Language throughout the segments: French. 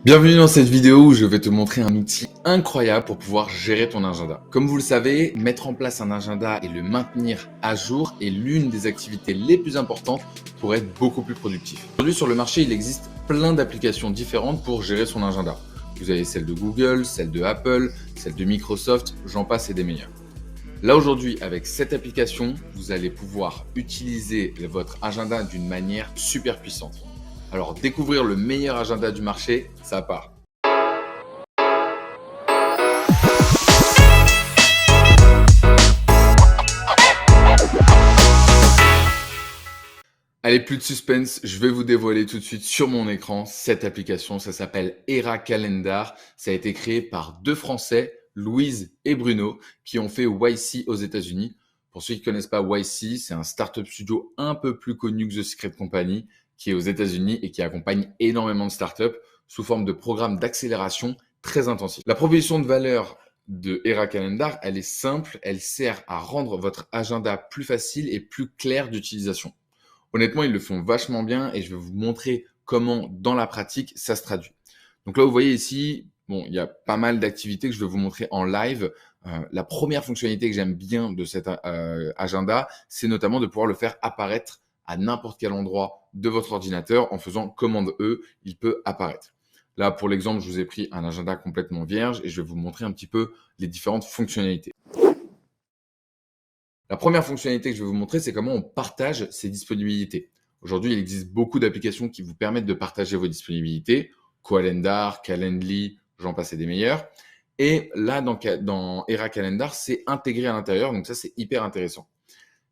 Bienvenue dans cette vidéo où je vais te montrer un outil incroyable pour pouvoir gérer ton agenda. Comme vous le savez, mettre en place un agenda et le maintenir à jour est l'une des activités les plus importantes pour être beaucoup plus productif. Aujourd'hui sur le marché, il existe plein d'applications différentes pour gérer son agenda. Vous avez celle de Google, celle de Apple, celle de Microsoft, j'en passe et des meilleures. Là aujourd'hui, avec cette application, vous allez pouvoir utiliser votre agenda d'une manière super puissante. Alors découvrir le meilleur agenda du marché, ça part. Allez, plus de suspense, je vais vous dévoiler tout de suite sur mon écran cette application. Ça s'appelle Era Calendar. Ça a été créé par deux Français, Louise et Bruno, qui ont fait YC aux États-Unis. Pour ceux qui ne connaissent pas YC, c'est un startup studio un peu plus connu que The Secret Company, qui est aux États-Unis et qui accompagne énormément de startups sous forme de programmes d'accélération très intensifs. La proposition de valeur de Era Calendar, elle est simple, elle sert à rendre votre agenda plus facile et plus clair d'utilisation. Honnêtement, ils le font vachement bien et je vais vous montrer comment, dans la pratique, ça se traduit. Donc là, vous voyez ici, bon, il y a pas mal d'activités que je vais vous montrer en live. La première fonctionnalité que j'aime bien de cet agenda, c'est notamment de pouvoir le faire apparaître à n'importe quel endroit de votre ordinateur en faisant commande E, il peut apparaître. Là, pour l'exemple, je vous ai pris un agenda complètement vierge et je vais vous montrer un petit peu les différentes fonctionnalités. La première fonctionnalité que je vais vous montrer, c'est comment on partage ses disponibilités. Aujourd'hui, il existe beaucoup d'applications qui vous permettent de partager vos disponibilités. Calendar, Calendly, j'en passe et des meilleurs. Et là, dans Era Calendar, c'est intégré à l'intérieur. Donc ça, c'est hyper intéressant.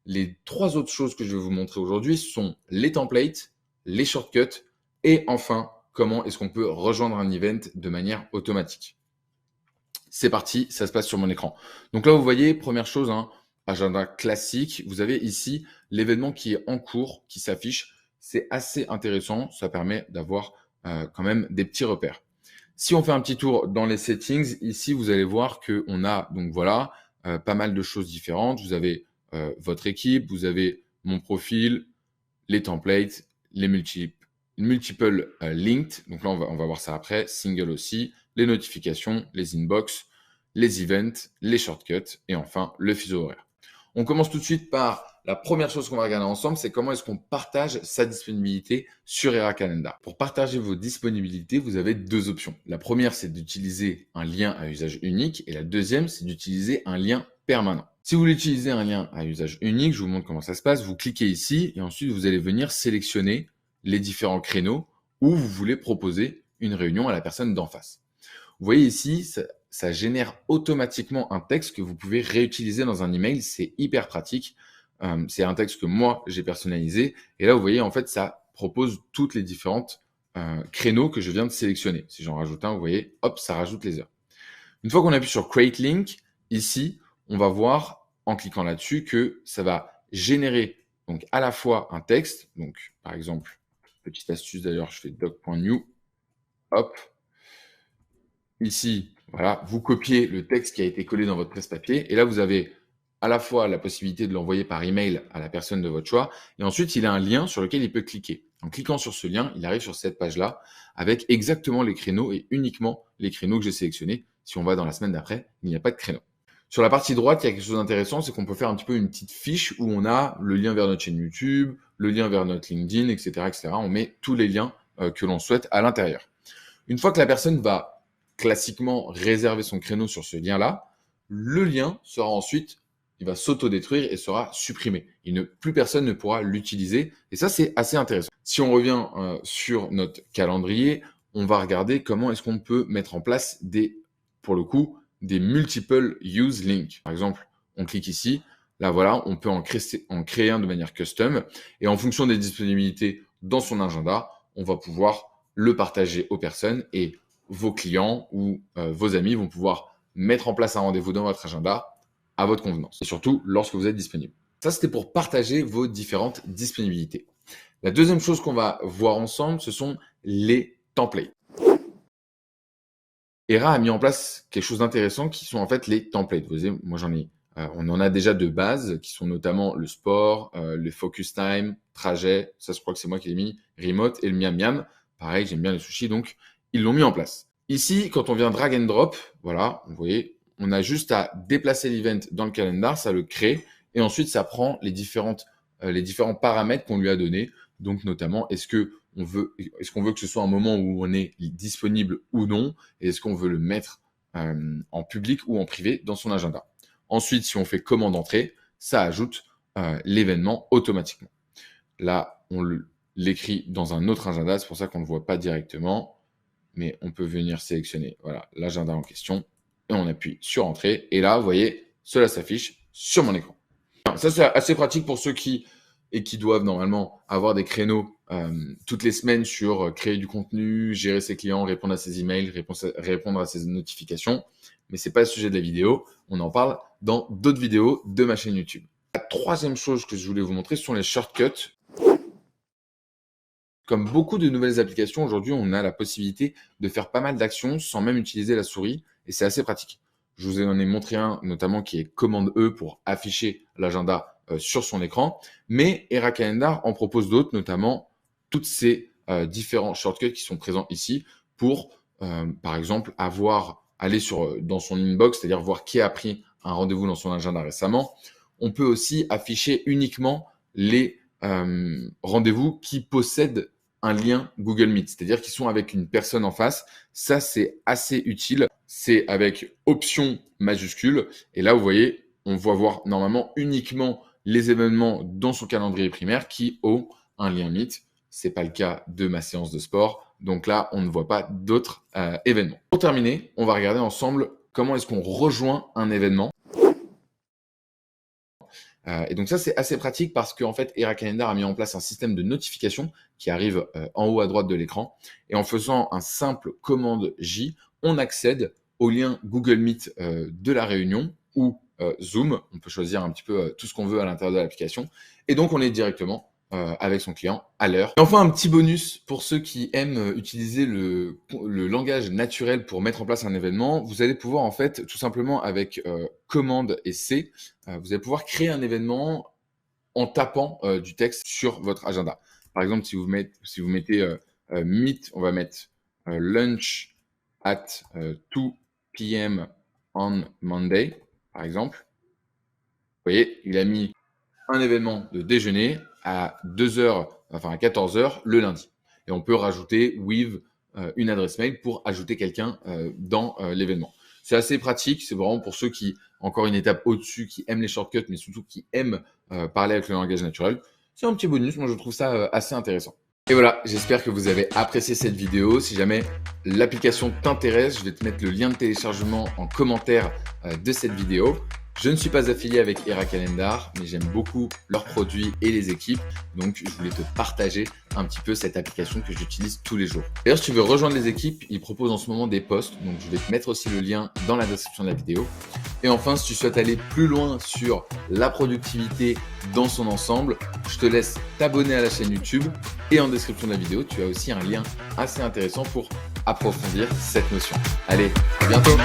Les trois autres choses que je vais vous montrer aujourd'hui sont les templates, les shortcuts et enfin, comment est-ce qu'on peut rejoindre un event de manière automatique. C'est parti, ça se passe sur mon écran. Donc là, vous voyez, première chose, agenda classique. Vous avez ici l'événement qui est en cours, qui s'affiche. C'est assez intéressant. Ça permet d'avoir quand même des petits repères. Si on fait un petit tour dans les settings, ici, vous allez voir qu'on a donc voilà pas mal de choses différentes. Vous avez votre équipe, vous avez mon profil, les templates, les multiple linked. Donc là, on va voir ça après. Single aussi, les notifications, les inbox, les events, les shortcuts et enfin le fuseau horaire. On commence tout de suite par la première chose qu'on va regarder ensemble, c'est comment est-ce qu'on partage sa disponibilité sur Era Calendar. Pour partager vos disponibilités, vous avez deux options. La première, c'est d'utiliser un lien à usage unique et la deuxième, c'est d'utiliser un lien permanent. Si vous voulez utiliser un lien à usage unique, je vous montre comment ça se passe. Vous cliquez ici et ensuite vous allez venir sélectionner les différents créneaux où vous voulez proposer une réunion à la personne d'en face. Vous voyez ici, ça génère automatiquement un texte que vous pouvez réutiliser dans un email. C'est hyper pratique. C'est un texte que moi, j'ai personnalisé. Et là, vous voyez, en fait, ça propose toutes les différentes créneaux que je viens de sélectionner. Si j'en rajoute un, vous voyez, hop, ça rajoute les heures. Une fois qu'on appuie sur Create Link, ici, on va voir, en cliquant là-dessus, que ça va générer donc à la fois un texte. Donc, par exemple, petite astuce d'ailleurs, je fais doc.new. Hop. Ici, voilà, vous copiez le texte qui a été collé dans votre presse-papier et là, vous avez à la fois la possibilité de l'envoyer par email à la personne de votre choix et ensuite, il a un lien sur lequel il peut cliquer. En cliquant sur ce lien, il arrive sur cette page-là avec exactement les créneaux et uniquement les créneaux que j'ai sélectionnés. Si on va dans la semaine d'après, il n'y a pas de créneau. Sur la partie droite, il y a quelque chose d'intéressant, c'est qu'on peut faire un petit peu une petite fiche où on a le lien vers notre chaîne YouTube, le lien vers notre LinkedIn, etc., etc. On met tous les liens que l'on souhaite à l'intérieur. Une fois que la personne va classiquement réserver son créneau sur ce lien-là, le lien sera ensuite, il va s'autodétruire et sera supprimé. Plus personne ne pourra l'utiliser et ça, c'est assez intéressant. Si on revient sur notre calendrier, on va regarder comment est-ce qu'on peut mettre en place pour le coup, des multiple use links. Par exemple, on clique ici, là voilà, on peut en créer un de manière custom et en fonction des disponibilités dans son agenda, on va pouvoir le partager aux personnes et vos clients ou vos amis vont pouvoir mettre en place un rendez-vous dans votre agenda à votre convenance et surtout lorsque vous êtes disponible. Ça, c'était pour partager vos différentes disponibilités. La deuxième chose qu'on va voir ensemble, ce sont les templates. Era a mis en place quelque chose d'intéressant qui sont en fait les templates. Vous voyez, moi on en a déjà de base qui sont notamment le sport, le focus time, trajet, ça je crois que c'est moi qui l'ai mis, remote et le miam miam. Pareil, j'aime bien les sushis, donc ils l'ont mis en place. Ici, quand on vient drag and drop, voilà, vous voyez, on a juste à déplacer l'event dans le calendar, ça le crée, et ensuite ça prend les différents paramètres qu'on lui a donnés. Donc notamment, est-ce qu'on veut que ce soit un moment où on est disponible ou non, et est-ce qu'on veut le mettre en public ou en privé dans son agenda. Ensuite, si on fait commande entrée, ça ajoute l'événement automatiquement. Là, on l'écrit dans un autre agenda, c'est pour ça qu'on ne le voit pas directement, mais on peut venir sélectionner voilà, l'agenda en question, et on appuie sur Entrée, et là, vous voyez, cela s'affiche sur mon écran. Ça, c'est assez pratique pour ceux qui doivent normalement avoir des créneaux toutes les semaines sur créer du contenu, gérer ses clients, répondre à ses emails, répondre à ses notifications. Mais c'est pas le sujet de la vidéo. On en parle dans d'autres vidéos de ma chaîne YouTube. La troisième chose que je voulais vous montrer, ce sont les shortcuts. Comme beaucoup de nouvelles applications, aujourd'hui, on a la possibilité de faire pas mal d'actions sans même utiliser la souris. Et c'est assez pratique. Je vous en ai montré un, notamment qui est commande E pour afficher l'agenda sur son écran. Mais Era Calendar en propose d'autres, notamment toutes ces différents shortcuts qui sont présents ici pour, par exemple, aller dans son inbox, c'est-à-dire voir qui a pris un rendez-vous dans son agenda récemment. On peut aussi afficher uniquement les rendez-vous qui possèdent un lien Google Meet, c'est-à-dire qui sont avec une personne en face. Ça, c'est assez utile. C'est avec option majuscule. Et là, vous voyez, on va voir normalement uniquement les événements dans son calendrier primaire qui ont un lien Meet. C'est pas le cas de ma séance de sport. Donc là, on ne voit pas d'autres événements. Pour terminer, on va regarder ensemble comment est-ce qu'on rejoint un événement. Et donc ça, c'est assez pratique parce qu'en fait, Era Calendar a mis en place un système de notification qui arrive en haut à droite de l'écran. Et en faisant un simple commande J, on accède au lien Google Meet de la réunion ou Zoom. On peut choisir un petit peu tout ce qu'on veut à l'intérieur de l'application. Et donc, on est directement avec son client à l'heure. Et enfin, un petit bonus pour ceux qui aiment utiliser le langage naturel pour mettre en place un événement. Vous allez pouvoir en fait, tout simplement avec commande et C, vous allez pouvoir créer un événement en tapant du texte sur votre agenda. Par exemple, si vous mettez Meet, on va mettre lunch at 2 p.m. on Monday, par exemple. Vous voyez, il a mis un événement de déjeuner à 14h le lundi. Et on peut rajouter with une adresse mail pour ajouter quelqu'un dans l'événement. C'est assez pratique, c'est vraiment pour ceux qui, encore une étape au-dessus, qui aiment les shortcuts, mais surtout qui aiment parler avec le langage naturel. C'est un petit bonus, moi je trouve ça assez intéressant. Et voilà, j'espère que vous avez apprécié cette vidéo. Si jamais l'application t'intéresse, je vais te mettre le lien de téléchargement en commentaire de cette vidéo. Je ne suis pas affilié avec Era Calendar, mais j'aime beaucoup leurs produits et les équipes. Donc, je voulais te partager un petit peu cette application que j'utilise tous les jours. D'ailleurs, si tu veux rejoindre les équipes, ils proposent en ce moment des posts. Donc, je vais te mettre aussi le lien dans la description de la vidéo. Et enfin, si tu souhaites aller plus loin sur la productivité dans son ensemble, je te laisse t'abonner à la chaîne YouTube. Et en description de la vidéo, tu as aussi un lien assez intéressant pour approfondir cette notion. Allez, à bientôt!